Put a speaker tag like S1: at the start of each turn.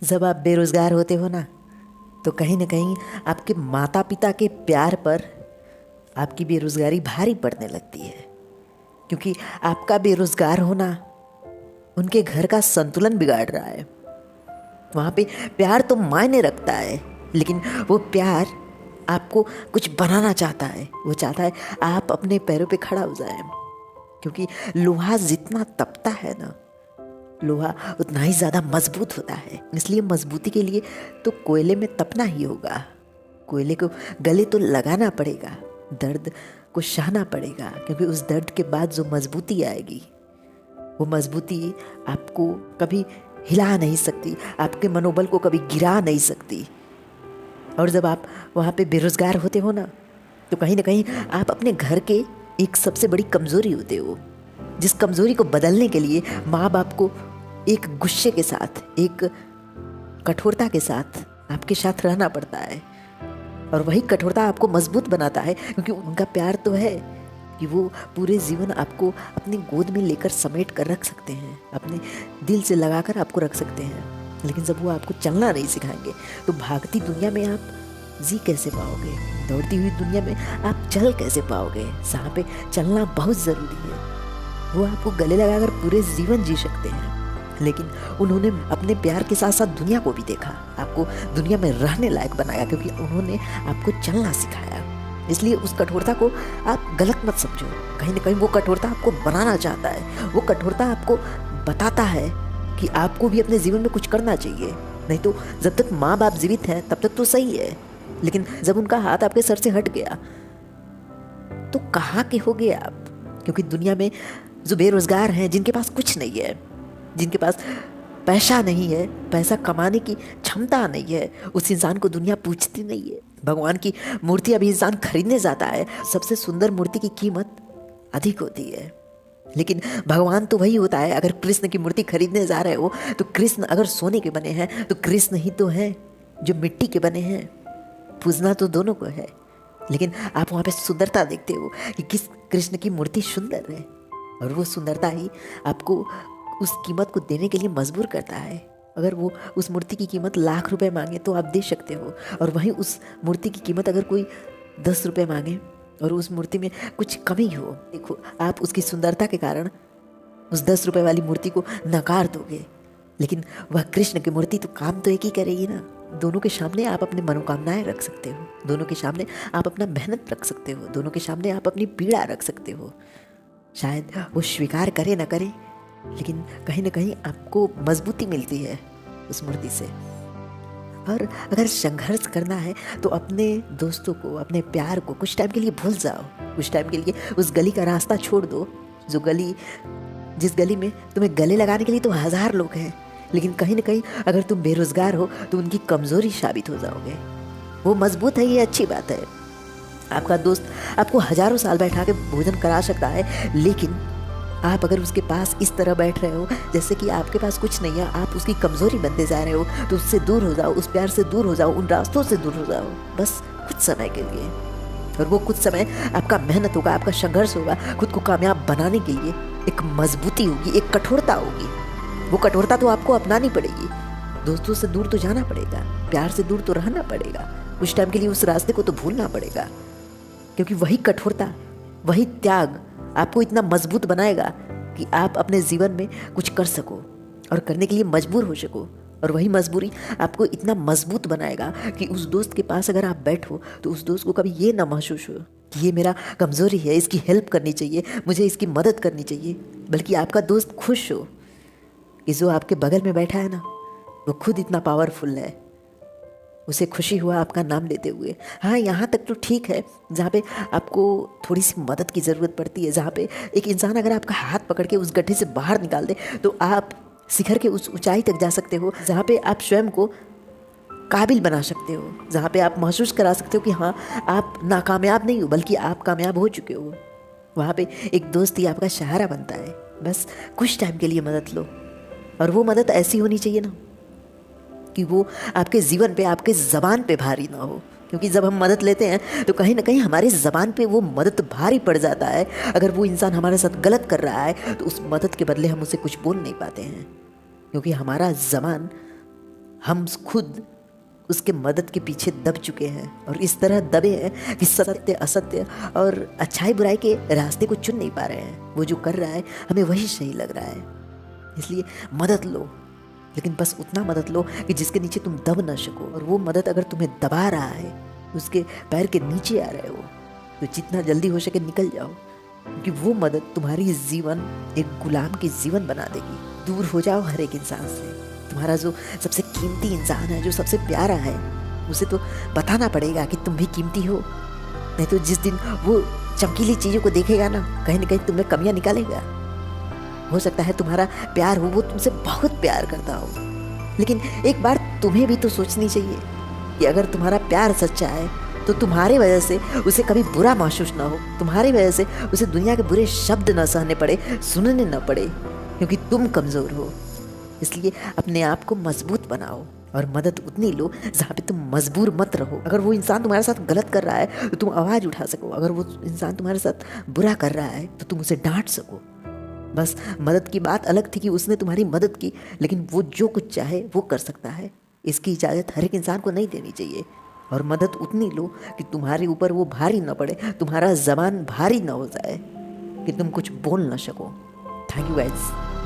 S1: जब आप बेरोज़गार होते हो ना, तो कहीं न कहीं आपके माता पिता के प्यार पर आपकी बेरोज़गारी भारी पड़ने लगती है, क्योंकि आपका बेरोज़गार होना उनके घर का संतुलन बिगाड़ रहा है। वहाँ पे प्यार तो मायने रखता है, लेकिन वो प्यार आपको कुछ बनाना चाहता है। वो चाहता है आप अपने पैरों पे खड़ा हो जाए, क्योंकि लोहा जितना तपता है ना, लोहा उतना ही ज़्यादा मजबूत होता है। इसलिए मजबूती के लिए तो कोयले में तपना ही होगा। कोयले को गले तो लगाना पड़ेगा, दर्द को सहना पड़ेगा, क्योंकि उस दर्द के बाद जो मजबूती आएगी, वो मजबूती आपको कभी हिला नहीं सकती, आपके मनोबल को कभी गिरा नहीं सकती। और जब आप वहाँ पे बेरोज़गार होते हो ना, तो कहीं ना कहीं आप अपने घर के एक सबसे बड़ी कमज़ोरी होते हो, जिस कमज़ोरी को बदलने के लिए माँ बाप को एक गुस्से के साथ, एक कठोरता के साथ आपके साथ रहना पड़ता है। और वही कठोरता आपको मजबूत बनाता है, क्योंकि उनका प्यार तो है कि वो पूरे जीवन आपको अपनी गोद में लेकर समेट कर रख सकते हैं, अपने दिल से लगाकर आपको रख सकते हैं। लेकिन जब वो आपको चलना नहीं सिखाएंगे, तो भागती दुनिया में आप जी कैसे पाओगे? दौड़ती हुई दुनिया में आप चल कैसे पाओगे? जहाँ पे चलना बहुत ज़रूरी है, वो आपको गले लगाकर पूरे जीवन जी सकते हैं। लेकिन उन्होंने अपने प्यार के साथ साथ दुनिया को भी देखा, आपको दुनिया में रहने लायक बनाया, क्योंकि उन्होंने आपको चलना सिखाया। इसलिए उस कठोरता को आप गलत मत समझो। कहीं ना कहीं वो कठोरता आपको बनाना चाहता है, वो कठोरता आपको बताता है कि आपको भी अपने जीवन में कुछ करना चाहिए। नहीं तो जब तक माँ बाप जीवित हैं तब तक तो सही है, लेकिन जब उनका हाथ आपके सर से हट गया तो कहाँ के हो गए आप? क्योंकि दुनिया में जो बेरोजगार हैं, जिनके पास कुछ नहीं है, जिनके पास पैसा नहीं है, पैसा कमाने की क्षमता नहीं है, उस इंसान को दुनिया पूछती नहीं है। भगवान की मूर्ति अभी इंसान खरीदने जाता है, सबसे सुंदर मूर्ति की कीमत अधिक होती है, लेकिन भगवान तो वही होता है। अगर कृष्ण की मूर्ति खरीदने जा रहे हो, तो कृष्ण अगर सोने के बने हैं तो कृष्ण ही तो हैं जो मिट्टी के बने हैं। पूजना तो दोनों को है, लेकिन आप वहाँ पे सुंदरता देखते हो कि किस कृष्ण की मूर्ति सुंदर है, और वो सुंदरता ही आपको उस कीमत को देने के लिए मजबूर करता है। अगर वो उस मूर्ति की कीमत लाख रुपए मांगे तो आप दे सकते हो, और वहीं उस मूर्ति की कीमत अगर कोई 10 रुपये मांगे और उस मूर्ति में कुछ कमी हो, देखो आप उसकी सुंदरता के कारण उस 10 रुपये वाली मूर्ति को नकार दोगे, लेकिन वह कृष्ण की मूर्ति तो काम तो एक ही करेगी ना। दोनों के सामने आप अपनी मनोकामनाएं रख सकते हो, दोनों के सामने आप अपना मेहनत रख सकते हो, दोनों के सामने आप अपनी पीड़ा रख सकते हो। शायद वो स्वीकार करे ना करे, लेकिन कहीं ना कहीं आपको मजबूती मिलती है उस मूर्ति से। और अगर संघर्ष करना है तो अपने दोस्तों को, अपने प्यार को कुछ टाइम के लिए भूल जाओ, कुछ टाइम के लिए उस गली का रास्ता छोड़ दो, जो गली, जिस गली में तुम्हें गले लगाने के लिए तो 1000 लोग हैं, लेकिन कहीं ना कहीं अगर तुम बेरोजगार हो तो उनकी कमजोरी साबित हो जाओगे। वो मजबूत है, ये अच्छी बात है। आपका दोस्त आपको हजारों साल बैठा के भोजन करा सकता है, लेकिन आप अगर उसके पास इस तरह बैठ रहे हो जैसे कि आपके पास कुछ नहीं है, आप उसकी कमज़ोरी बनते जा रहे हो, तो उससे दूर हो जाओ, उस प्यार से दूर हो जाओ, उन रास्तों से दूर हो जाओ, बस कुछ समय के लिए। और वो कुछ समय आपका मेहनत होगा, आपका संघर्ष होगा, खुद को कामयाब बनाने के लिए एक मजबूती होगी, एक कठोरता होगी। वो कठोरता तो आपको अपनानी पड़ेगी। दोस्तों से दूर तो जाना पड़ेगा, प्यार से दूर तो रहना पड़ेगा, कुछ टाइम के लिए उस रास्ते को तो भूलना पड़ेगा, क्योंकि वही कठोरता, वही त्याग आपको इतना मजबूत बनाएगा कि आप अपने जीवन में कुछ कर सको और करने के लिए मजबूर हो सको। और वही मजबूरी आपको इतना मजबूत बनाएगा कि उस दोस्त के पास अगर आप बैठो तो उस दोस्त को कभी ये ना महसूस हो कि ये मेरा कमज़ोरी है, इसकी हेल्प करनी चाहिए, मुझे इसकी मदद करनी चाहिए, बल्कि आपका दोस्त खुश हो कि जो आपके बगल में बैठा है ना, वो खुद इतना पावरफुल है, उसे खुशी हुआ आपका नाम लेते हुए। हाँ, यहाँ तक तो ठीक है जहाँ पे आपको थोड़ी सी मदद की ज़रूरत पड़ती है, जहाँ पे एक इंसान अगर आपका हाथ पकड़ के उस गड्ढे से बाहर निकाल दे तो आप शिखर के उस ऊंचाई तक जा सकते हो, जहाँ पे आप स्वयं को काबिल बना सकते हो, जहाँ पे आप महसूस करा सकते हो कि हाँ, आप नाकामयाब नहीं हो बल्कि आप कामयाब हो चुके हो। वहाँ पे एक दोस्त ही आपका सहारा बनता है। बस कुछ टाइम के लिए मदद लो, और वो मदद ऐसी होनी चाहिए ना कि वो आपके जीवन पे, आपके ज़बान पे भारी ना हो, क्योंकि जब हम मदद लेते हैं तो कहीं ना कहीं हमारे ज़बान पे वो मदद भारी पड़ जाता है। अगर वो इंसान हमारे साथ गलत कर रहा है तो उस मदद के बदले हम उसे कुछ बोल नहीं पाते हैं, क्योंकि हमारा ज़बान हम खुद उसके मदद के पीछे दब चुके हैं और इस तरह दबे हैं कि सत्य असत्य और अच्छाई बुराई के रास्ते को चुन नहीं पा रहे हैं। वो जो कर रहा है हमें वही सही लग रहा है, इसलिए मदद लो, लेकिन बस उतना मदद लो कि जिसके नीचे तुम दब ना सको। और वो मदद अगर तुम्हें दबा रहा है, उसके पैर के नीचे आ रहे हो, तो जितना जल्दी हो सके निकल जाओ, क्योंकि वो मदद तुम्हारी जीवन एक गुलाम की जीवन बना देगी। दूर हो जाओ हर एक इंसान से। तुम्हारा जो सबसे कीमती इंसान है, जो सबसे प्यारा है, उसे तो बताना पड़ेगा कि तुम भी कीमती हो। नहीं तो जिस दिन वो चमकीली चीज़ों को देखेगा ना कहीं तुम्हें कमियां निकालेगा। हो सकता है तुम्हारा प्यार हो, वो तुमसे बहुत प्यार करता हो, लेकिन एक बार तुम्हें भी तो सोचनी चाहिए कि अगर तुम्हारा प्यार सच्चा है तो तुम्हारी वजह से उसे कभी बुरा महसूस ना हो, तुम्हारी वजह से उसे दुनिया के बुरे शब्द न सहने पड़े, सुनने न पड़े, क्योंकि तुम कमज़ोर हो। इसलिए अपने आप को मजबूत बनाओ और मदद उतनी लो जहाँ पे तुम मजबूर मत रहो। अगर वो इंसान तुम्हारे साथ गलत कर रहा है तो तुम आवाज़ उठा सको, अगर वो इंसान तुम्हारे साथ बुरा कर रहा है तो तुम उसे डांट सको। बस मदद की बात अलग थी कि उसने तुम्हारी मदद की, लेकिन वो जो कुछ चाहे वो कर सकता है। इसकी इजाज़त हर एक इंसान को नहीं देनी चाहिए। और मदद उतनी लो कि तुम्हारे ऊपर वो भारी न पड़े, तुम्हारा ज़बान भारी न हो जाए कि तुम कुछ बोल न सको। Thank you guys.